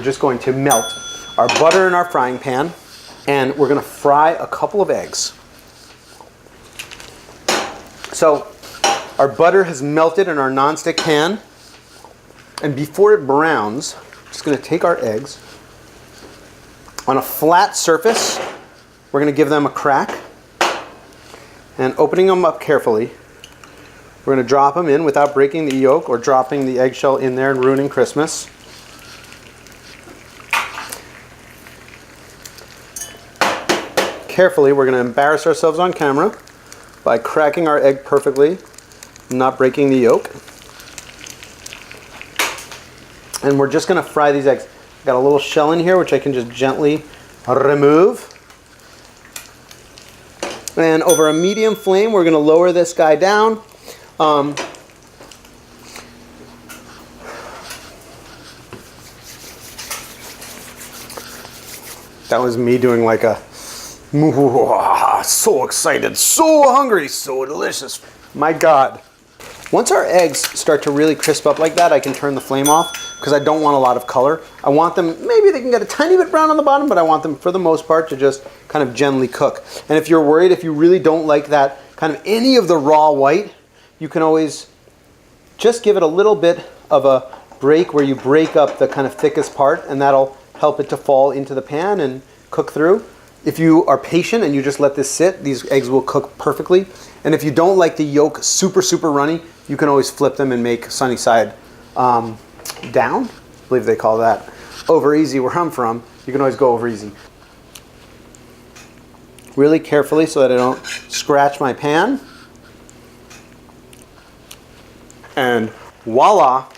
just going to melt our butter in our frying pan, and we're going to fry a couple of eggs. So our butter has melted in our nonstick pan, and before it browns, I'm just going to take our eggs on a flat surface. We're going to give them a crack, and opening them up carefully, we're going to drop them in without breaking the yolk or dropping the eggshell in there and ruining Christmas. Carefully, we're going to embarrass ourselves on camera by cracking our egg perfectly, not breaking the yolk. And we're just going to fry these eggs. Got a little shell in here which I can just gently remove. And over a medium flame, we're going to lower this guy down. That was me doing like a so excited, so hungry, so delicious. My God. Once our eggs start to really crisp up like that, I can turn the flame off because I don't want a lot of color. I want them, maybe they can get a tiny bit brown on the bottom, but I want them for the most part to just kind of gently cook. And if you're worried, if you really don't like that kind of any of the raw white, you can always just give it a little bit of a break where you break up the kind of thickest part, and that'll help it to fall into the pan and cook through. If you are patient and you just let this sit, these eggs will cook perfectly. And if you don't like the yolk super, super runny, you can always flip them and make sunny side down. I believe they call that over easy where I'm from. You can always go over easy. Really carefully so that I don't scratch my pan. And voila,